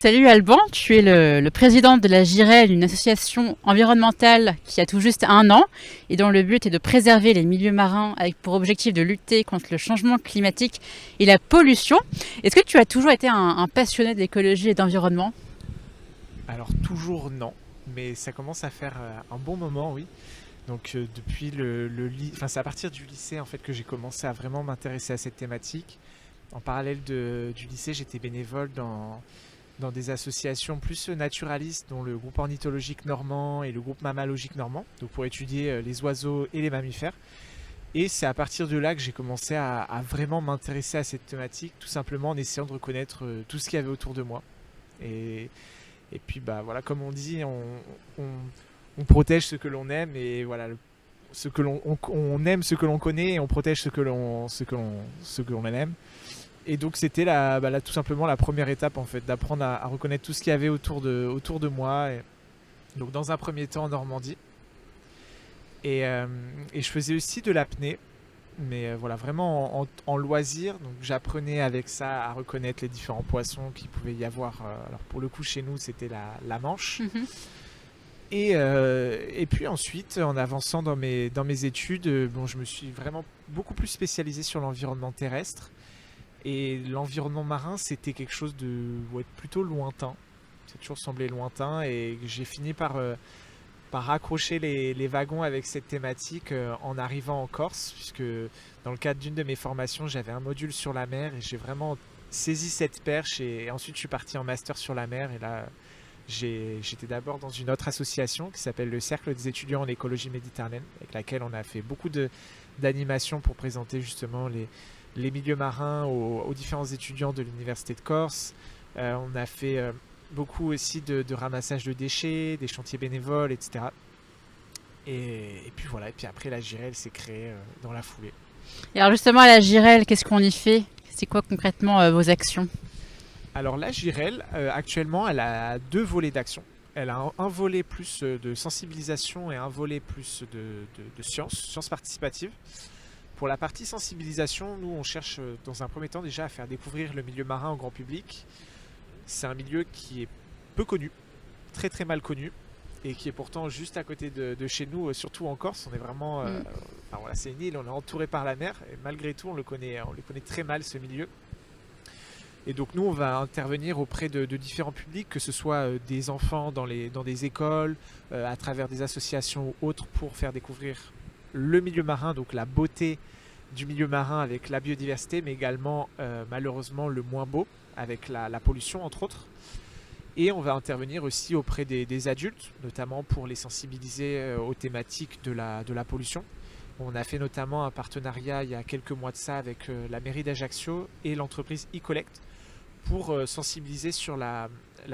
Salut Alban, tu es le président de la GIREL, une association environnementale qui a tout juste 1 an et dont le but est de préserver les milieux marins avec pour objectif de lutter contre le changement climatique et la pollution. Est-ce que tu as toujours été un passionné d'écologie et d'environnement? Alors toujours non, mais ça commence à faire un bon moment, oui. Donc depuis enfin c'est à partir du lycée en fait que j'ai commencé à vraiment m'intéresser à cette thématique. En parallèle du lycée, j'étais bénévole dans des associations plus naturalistes, dont le groupe ornithologique normand et le groupe mammalogique normand, donc pour étudier les oiseaux et les mammifères. Et c'est à partir de là que j'ai commencé à vraiment m'intéresser à cette thématique, tout simplement en essayant de reconnaître tout ce qu'il y avait autour de moi. Et, et puis bah voilà, comme on dit, on, on protège ce que l'on aime et voilà, ce que on aime ce que l'on connaît et on protège ce que l'on aime. Et donc c'était tout simplement la première étape en fait, d'apprendre à reconnaître tout ce qu'il y avait autour de moi. Et donc dans un premier temps en Normandie. Et je faisais aussi de l'apnée, mais voilà, vraiment en loisir. Donc j'apprenais avec ça à reconnaître les différents poissons qu'il pouvait y avoir. Alors pour le coup chez nous c'était la Manche. Mhm. Et puis ensuite, en avançant dans mes études, bon, je me suis vraiment beaucoup plus spécialisé sur l'environnement terrestre. Et l'environnement marin, c'était quelque chose de ouais, plutôt lointain. Ça a toujours semblé lointain. Et j'ai fini par raccrocher les wagons avec cette thématique en arrivant en Corse, puisque dans le cadre d'une de mes formations, j'avais un module sur la mer et j'ai vraiment saisi cette perche. Et ensuite, je suis parti en master sur la mer. Et là, j'étais d'abord dans une autre association qui s'appelle le Cercle des étudiants en écologie méditerranéenne, avec laquelle on a fait beaucoup d'animations pour présenter justement les milieux marins aux différents étudiants de l'Université de Corse. On a fait beaucoup aussi de ramassage de déchets, des chantiers bénévoles, etc. Et puis voilà, et puis après la GIREL s'est créée dans la foulée. Et alors justement à la GIREL, qu'est-ce qu'on y fait? C'est quoi concrètement vos actions? Alors la GIREL, actuellement, elle a deux volets d'action. Elle a un volet plus de sensibilisation et un volet plus de sciences participatives. Pour la partie sensibilisation, nous on cherche dans un premier temps déjà à faire découvrir le milieu marin au grand public. C'est un milieu qui est peu connu, très très mal connu, et qui est pourtant juste à côté de chez nous, surtout en Corse. On est vraiment, Mm. enfin voilà, c'est une île, on est entouré par la mer, et malgré tout on le connaît très mal ce milieu. Et donc nous, on va intervenir auprès de différents publics, que ce soit des enfants dans des écoles, à travers des associations ou autres, pour faire découvrir le milieu marin, donc la beauté du milieu marin avec la biodiversité, mais également malheureusement le moins beau, avec la pollution entre autres. Et on va intervenir aussi auprès des adultes, notamment pour les sensibiliser aux thématiques de la pollution. On a fait notamment un partenariat il y a quelques mois de ça avec la mairie d'Ajaccio et l'entreprise e-Collect pour sensibiliser sur la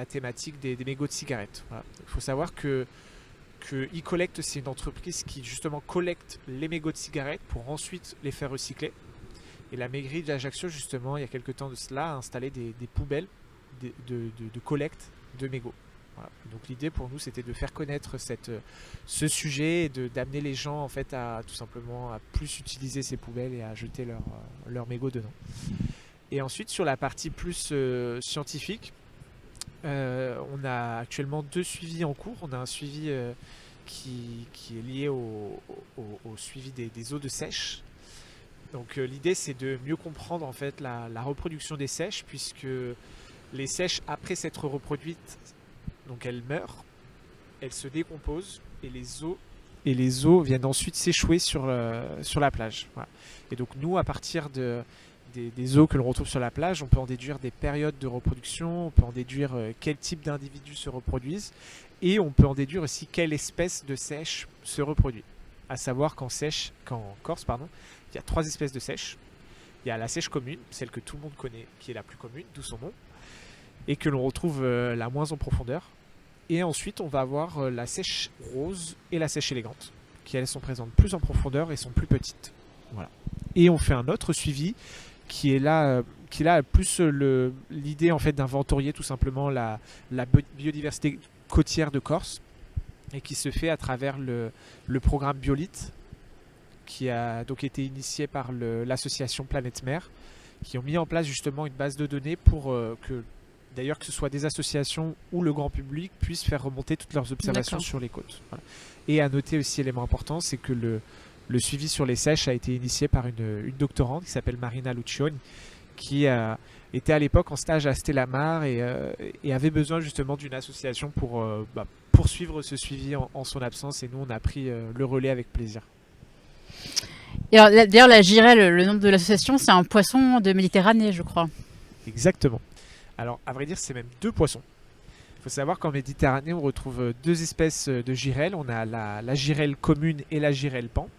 thématique des mégots de cigarettes. Voilà. Il faut savoir que e-Collect, c'est une entreprise qui justement collecte les mégots de cigarettes pour ensuite les faire recycler. Et la mairie d'Ajaccio, justement, il y a quelques temps de cela, a installé des poubelles de collecte de mégots. Voilà. Donc l'idée pour nous, c'était de faire connaître ce sujet et d'amener les gens en fait à tout simplement à plus utiliser ces poubelles et à jeter leurs mégots dedans. Et ensuite sur la partie plus scientifique, on a actuellement deux suivis en cours. On a un suivi qui est lié au suivi des eaux de sèche. Donc l'idée c'est de mieux comprendre en fait la reproduction des sèches, puisque les sèches après s'être reproduites, donc elles meurent, elles se décomposent et les eaux viennent ensuite s'échouer sur la plage. Voilà. Et donc nous, à partir des eaux que l'on retrouve sur la plage, on peut en déduire des périodes de reproduction, on peut en déduire quel type d'individus se reproduisent, et on peut en déduire aussi quelle espèce de sèche se reproduit. À savoir qu'en Corse, pardon, il y a trois espèces de sèche. Il y a la sèche commune, celle que tout le monde connaît, qui est la plus commune, d'où son nom, et que l'on retrouve la moins en profondeur. Et ensuite, on va avoir la sèche rose et la sèche élégante, qui elles sont présentes plus en profondeur et sont plus petites. Voilà. Et on fait un autre suivi qui est là plus l'idée en fait d'inventorier tout simplement la biodiversité côtière de Corse, et qui se fait à travers le programme Biolite, qui a donc été initié par l'association Planète Mer, qui ont mis en place justement une base de données pour que d'ailleurs que ce soit des associations ou le grand public puissent faire remonter toutes leurs observations D'accord. sur les côtes. Voilà. Et à noter aussi, élément important, c'est que le suivi sur les sèches a été initié par une doctorante qui s'appelle Marina Lucioni, qui était à l'époque en stage à Stella Mar et avait besoin justement d'une association pour poursuivre ce suivi en son absence. Et nous, on a pris le relais avec plaisir. Et alors, d'ailleurs, la girelle, le nom de l'association, c'est un poisson de Méditerranée, je crois. Exactement. Alors, à vrai dire, c'est même deux poissons. Il faut savoir qu'en Méditerranée, on retrouve deux espèces de girelles. On a la girelle commune et la girelle pan.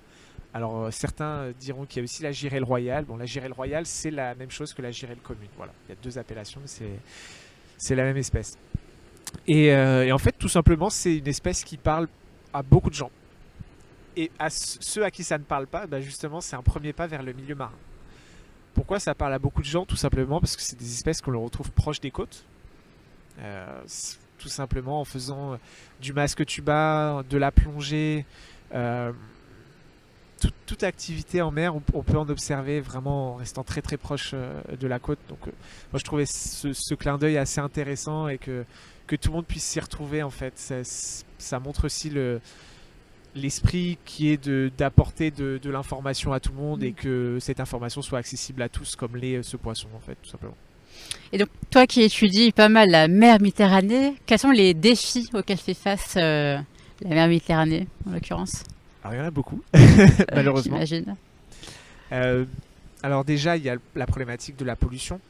Alors, certains diront qu'il y a aussi la girelle royale. Bon, la girelle royale, c'est la même chose que la girelle commune. Voilà, il y a deux appellations, mais c'est la même espèce. Et en fait, tout simplement, c'est une espèce qui parle à beaucoup de gens. Et à ceux à qui ça ne parle pas, bah justement, c'est un premier pas vers le milieu marin. Pourquoi ça parle à beaucoup de gens? Tout simplement parce que c'est des espèces qu'on le retrouve proches des côtes. Tout simplement en faisant du masque tuba, de la plongée, euh, toute activité en mer, on peut en observer vraiment en restant très très proche de la côte. Donc moi je trouvais ce clin d'œil assez intéressant et que tout le monde puisse s'y retrouver en fait. Ça montre aussi l'esprit qui est d'apporter de l'information à tout le monde et que cette information soit accessible à tous comme l'est ce poisson en fait, tout simplement. Et donc, toi qui étudies pas mal la mer Méditerranée, quels sont les défis auxquels fait face la mer Méditerranée, en l'occurrence? Alors il y en a beaucoup, malheureusement. J'imagine. Euh, alors déjà, il y a la problématique de la pollution.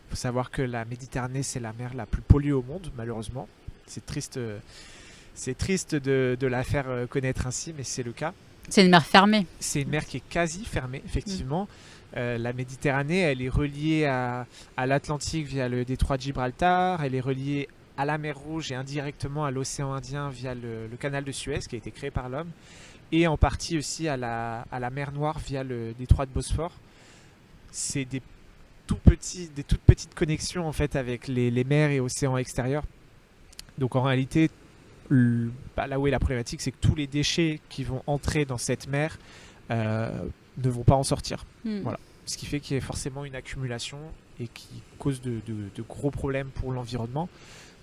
Il faut savoir que la Méditerranée, c'est la mer la plus polluée au monde, malheureusement. C'est triste de la faire connaître ainsi, mais c'est le cas. C'est une mer fermée. C'est une mer qui est quasi fermée, effectivement. La Méditerranée, elle est reliée à l'Atlantique via le détroit de Gibraltar. Elle est reliée à la mer Rouge et indirectement à l'océan Indien via le canal de Suez qui a été créé par l'homme. Et en partie aussi à la mer Noire via le détroit de Bosphore. C'est des toutes petites connexions en fait avec les mers et océans extérieurs. Donc en réalité, là où est la problématique, c'est que tous les déchets qui vont entrer dans cette mer ne vont pas en sortir. Voilà. Ce qui fait qu'il y a forcément une accumulation et qui cause de gros problèmes pour l'environnement.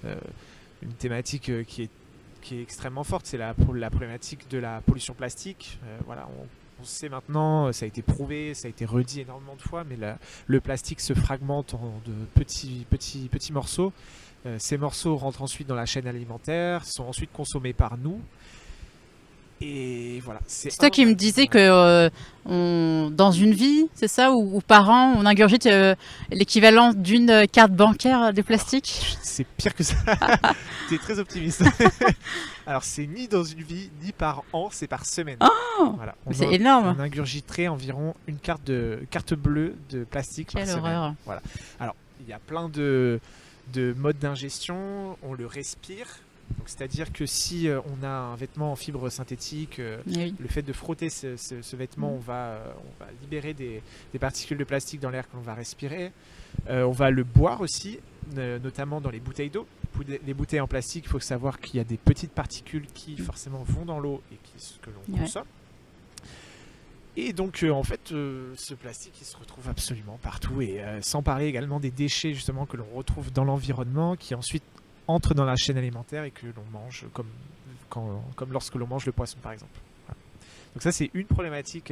Une thématique qui est extrêmement forte, c'est la problématique de la pollution plastique. Voilà, on sait maintenant, ça a été prouvé, ça a été redit énormément de fois, mais le plastique se fragmente en de petits morceaux. Ces morceaux rentrent ensuite dans la chaîne alimentaire, sont ensuite consommés par nous. Et voilà. C'est toi qui me disais que dans une vie, c'est ça, ou par an, on ingurgite l'équivalent d'une carte bancaire de plastique? C'est pire que ça. T'es très optimiste. Alors c'est ni dans une vie, ni par an, c'est par semaine. Oh, voilà. c'est énorme. On ingurgiterait environ une carte bleue de plastique Quelle par horreur. semaine. Voilà. Alors il y a plein de modes d'ingestion. On le respire. C'est-à-dire que si on a un vêtement en fibre synthétique, Oui. le fait de frotter ce vêtement, on va libérer des particules de plastique dans l'air que l'on va respirer. On va le boire aussi, notamment dans les bouteilles d'eau. Les bouteilles en plastique, il faut savoir qu'il y a des petites particules qui forcément vont dans l'eau et que l'on consomme. Et donc en fait, ce plastique il se retrouve absolument partout et sans parler également des déchets justement que l'on retrouve dans l'environnement qui ensuite entre dans la chaîne alimentaire et que l'on mange comme lorsque l'on mange le poisson par exemple. Voilà. Donc ça c'est une problématique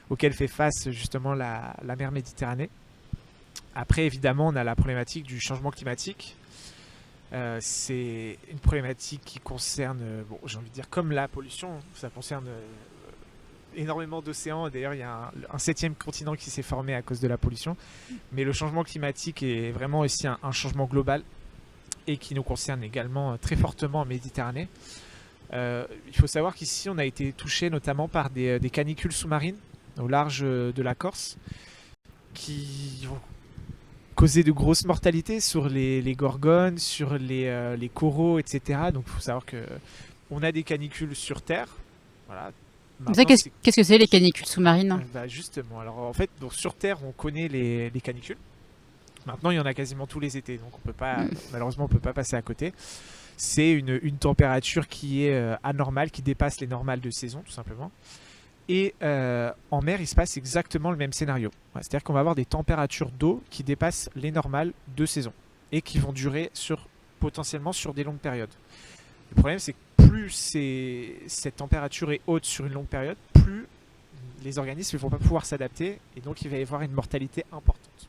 auquel fait face justement la mer Méditerranée. Après évidemment on a la problématique du changement climatique. C'est une problématique qui concerne, j'ai envie de dire comme la pollution, ça concerne énormément d'océans. D'ailleurs il y a un 7e continent qui s'est formé à cause de la pollution. Mais le changement climatique est vraiment aussi un changement global et qui nous concerne également très fortement en Méditerranée. Il faut savoir qu'ici, on a été touché notamment par des canicules sous-marines au large de la Corse qui vont causer de grosses mortalités sur les gorgones, sur les coraux, etc. Donc il faut savoir qu'on a des canicules sur Terre. Voilà. Qu'est-ce que c'est les canicules sous-marines? Justement, alors en fait, donc, sur Terre, on connaît les canicules. Maintenant, il y en a quasiment tous les étés, donc malheureusement, on ne peut pas passer à côté. C'est une température qui est anormale, qui dépasse les normales de saison, tout simplement. Et en mer, il se passe exactement le même scénario. C'est-à-dire qu'on va avoir des températures d'eau qui dépassent les normales de saison. et qui vont durer potentiellement sur des longues périodes. Le problème, c'est que plus cette température est haute sur une longue période, plus les organismes ne vont pas pouvoir s'adapter et donc il va y avoir une mortalité importante.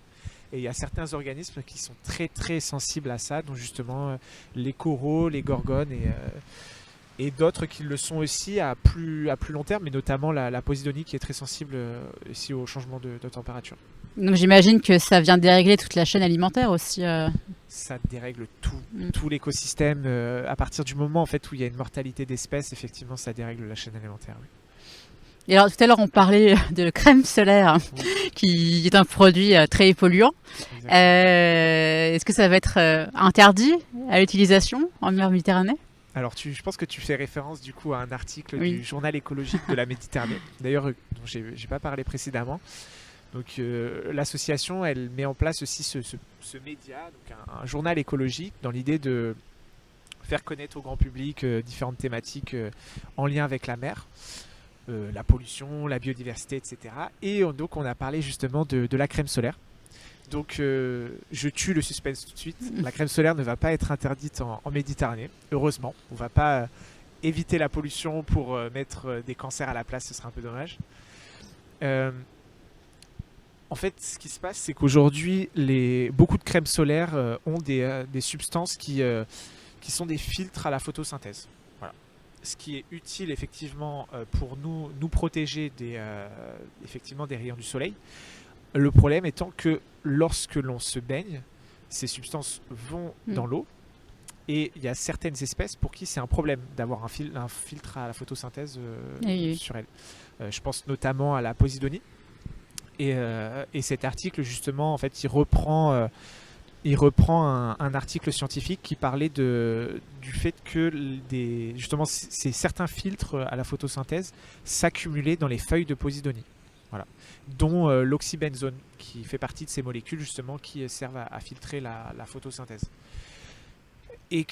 Et il y a certains organismes qui sont très très sensibles à ça, dont justement les coraux, les gorgones et d'autres qui le sont aussi à plus long terme, mais notamment la posidonie qui est très sensible ici au changement de température. Donc j'imagine que ça vient dérégler toute la chaîne alimentaire aussi. Ça dérègle tout l'écosystème. À partir du moment en fait, où il y a une mortalité d'espèces, effectivement, ça dérègle la chaîne alimentaire. Oui. Et alors tout à l'heure on parlait de crème solaire, qui est un produit très polluant. Est-ce que ça va être interdit à l'utilisation en mer Méditerranée? Alors, je pense que tu fais référence du coup à un article du journal écologique de la Méditerranée, d'ailleurs dont j'ai pas parlé précédemment. Donc l'association, elle met en place aussi ce média, donc un journal écologique, dans l'idée de faire connaître au grand public différentes thématiques en lien avec la mer, la pollution, la biodiversité, etc. Et donc on a parlé justement de la crème solaire. Donc je tue le suspense tout de suite. La crème solaire ne va pas être interdite en Méditerranée, heureusement. On ne va pas éviter la pollution pour mettre des cancers à la place, ce serait un peu dommage. En fait, ce qui se passe, c'est qu'aujourd'hui, beaucoup de crèmes solaires ont des substances qui sont des filtres à la photosynthèse. Voilà. Ce qui est utile effectivement pour nous protéger effectivement des rayons du soleil. Le problème étant que lorsque l'on se baigne, ces substances vont dans l'eau et il y a certaines espèces pour qui c'est un problème d'avoir un filtre à la photosynthèse sur elles. Je pense notamment à la posidonie. Et cet article, justement, en fait, il reprend un article scientifique qui parlait du fait que justement, certains filtres à la photosynthèse s'accumulaient dans les feuilles de posidonie. Voilà. Dont l'oxybenzone, qui fait partie de ces molécules, justement, qui servent à filtrer la photosynthèse. Et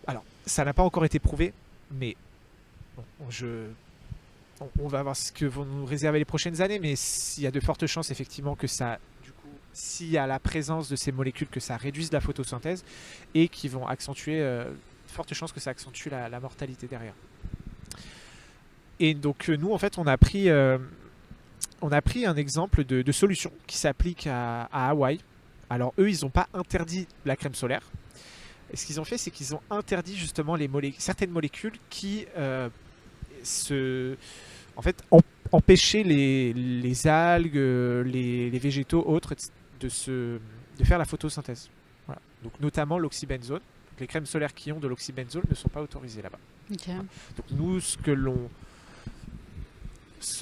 alors, ça n'a pas encore été prouvé, mais bon, on va voir ce que vont nous réserver les prochaines années, mais il y a de fortes chances effectivement que ça, du coup, s'il y a la présence de ces molécules, que ça réduise la photosynthèse et qui vont accentuer, fortes chances que ça accentue la mortalité derrière. Et donc nous, en fait, on a pris un exemple de solution qui s'applique à Hawaï. Alors eux, ils n'ont pas interdit la crème solaire. Et ce qu'ils ont fait, c'est qu'ils ont interdit justement certaines molécules qui en fait, empêcher les algues, les végétaux autres de faire la photosynthèse. Voilà. Donc notamment l'oxybenzone. Les crèmes solaires qui ont de l'oxybenzone ne sont pas autorisées là-bas. Okay. Voilà. Donc nous,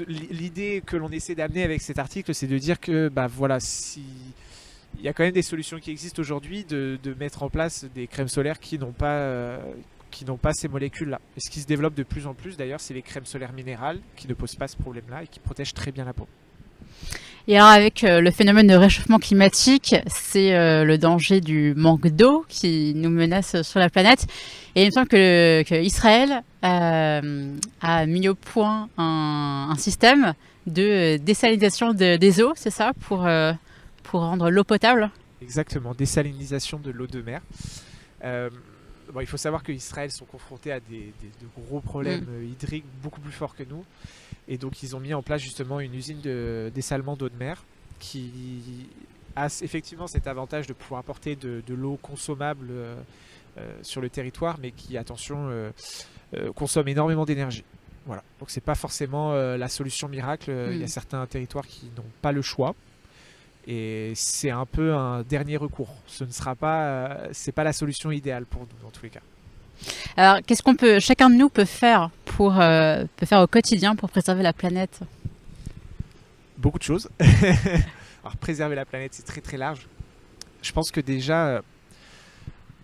l'idée que l'on essaie d'amener avec cet article, c'est de dire que voilà, il y a quand même des solutions qui existent aujourd'hui de mettre en place des crèmes solaires qui n'ont pas ces molécules-là. Et ce qui se développe de plus en plus, d'ailleurs, c'est les crèmes solaires minérales qui ne posent pas ce problème-là et qui protègent très bien la peau. Et alors avec le phénomène de réchauffement climatique, c'est le danger du manque d'eau qui nous menace sur la planète. Et il me semble que Israël a mis au point un système de désalinisation des eaux, c'est ça, pour rendre l'eau potable? Exactement, désalinisation de l'eau de mer. Bon, il faut savoir qu'Israël sont confrontés à de gros problèmes hydriques beaucoup plus forts que nous. Et donc ils ont mis en place justement une usine de dessalement d'eau de mer qui a effectivement cet avantage de pouvoir apporter de l'eau consommable sur le territoire, mais qui, attention, consomme énormément d'énergie. Voilà. Donc c'est pas forcément la solution miracle. Il y a certains territoires qui n'ont pas le choix. Et c'est un peu un dernier recours. C'est pas la solution idéale pour nous dans tous les cas. Alors, qu'est-ce chacun de nous peut faire au quotidien pour préserver la planète? Beaucoup de choses. Alors, préserver la planète, c'est très très large. Je pense que déjà,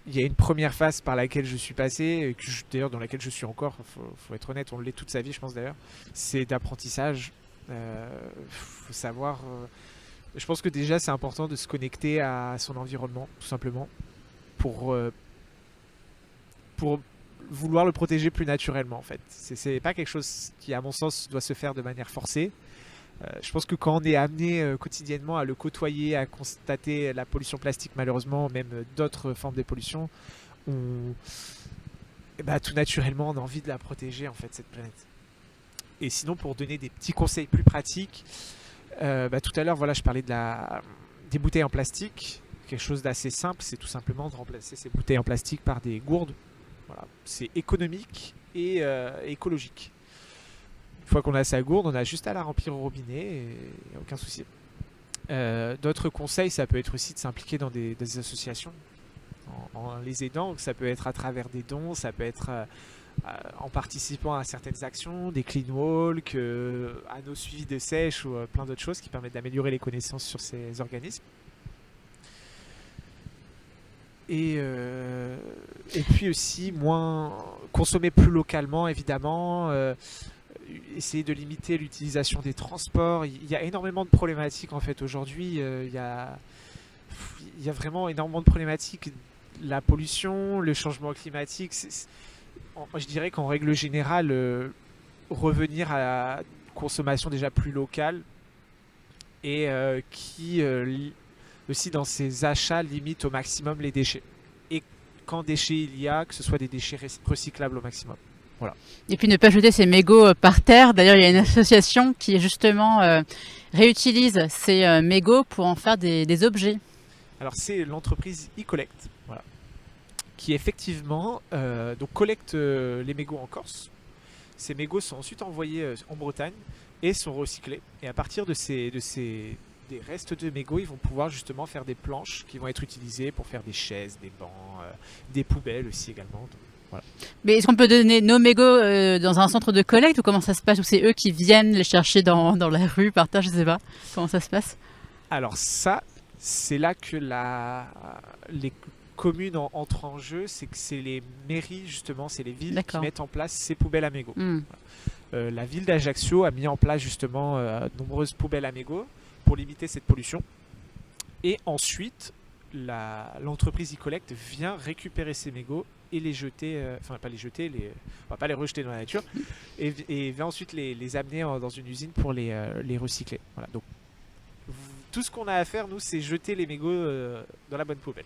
il y a une première phase par laquelle je suis passé, d'ailleurs dans laquelle je suis encore, faut être honnête, on l'est toute sa vie, je pense d'ailleurs, c'est d'apprentissage. Faut savoir... je pense que déjà, c'est important de se connecter à son environnement, tout simplement, pour vouloir le protéger plus naturellement en fait. C'est pas quelque chose qui, à mon sens, doit se faire de manière forcée. Je pense que quand on est amené quotidiennement à le côtoyer, à constater la pollution plastique, malheureusement, même d'autres formes de pollution, on, eh ben, tout naturellement, on a envie de la protéger, en fait, cette planète. Et sinon, pour donner des petits conseils plus pratiques, tout à l'heure, voilà, je parlais des bouteilles en plastique. Quelque chose d'assez simple, c'est tout simplement de remplacer ces bouteilles en plastique par des gourdes. Voilà. C'est économique et écologique. Une fois qu'on a sa gourde, on a juste à la remplir au robinet et aucun souci. D'autres conseils, ça peut être aussi de s'impliquer dans des associations en les aidant. Donc ça peut être à travers des dons, ça peut être en participant à certaines actions, des clean walks, à nos suivis de sèche ou plein d'autres choses qui permettent d'améliorer les connaissances sur ces organismes. Et puis aussi consommer plus localement évidemment, essayer de limiter l'utilisation des transports. Il y a énormément de problématiques en fait aujourd'hui. Il y a vraiment énormément de problématiques. La pollution, le changement climatique. Je dirais qu'en règle générale, revenir à la consommation déjà plus locale et qui aussi dans ses achats limite au maximum les déchets. Et quand déchets il y a, que ce soit des déchets recyclables au maximum. Voilà. Et puis ne pas jeter ses mégots par terre. D'ailleurs, il y a une association qui justement réutilise ces mégots pour en faire des objets. Alors c'est l'entreprise e-Collect, voilà, qui effectivement donc collecte les mégots en Corse. Ces mégots sont ensuite envoyés en Bretagne et sont recyclés. Et à partir des restes de mégots, ils vont pouvoir justement faire des planches qui vont être utilisées pour faire des chaises, des bancs, des poubelles aussi également. Donc, voilà. Mais est-ce qu'on peut donner nos mégots dans un centre de collecte ou comment ça se passe? Ou c'est eux qui viennent les chercher dans la rue, par terre, je sais pas. Comment ça se passe? Alors ça, c'est là que les communes entrent en jeu, c'est que c'est les mairies justement, c'est les villes qui mettent en place ces poubelles à mégots. La ville d'Ajaccio a mis en place justement de nombreuses poubelles à mégots pour limiter cette pollution. Et ensuite, l'entreprise e-Collect vient récupérer ces mégots et les jeter, enfin pas les jeter, on va pas les rejeter dans la nature, et vient ensuite les amener dans une usine pour les recycler. Voilà. Donc tout ce qu'on a à faire, nous, c'est jeter les mégots dans la bonne poubelle.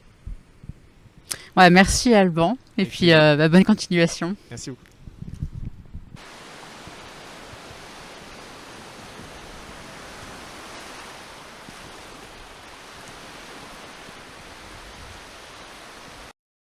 Ouais, merci Alban, et puis bonne continuation. Merci beaucoup.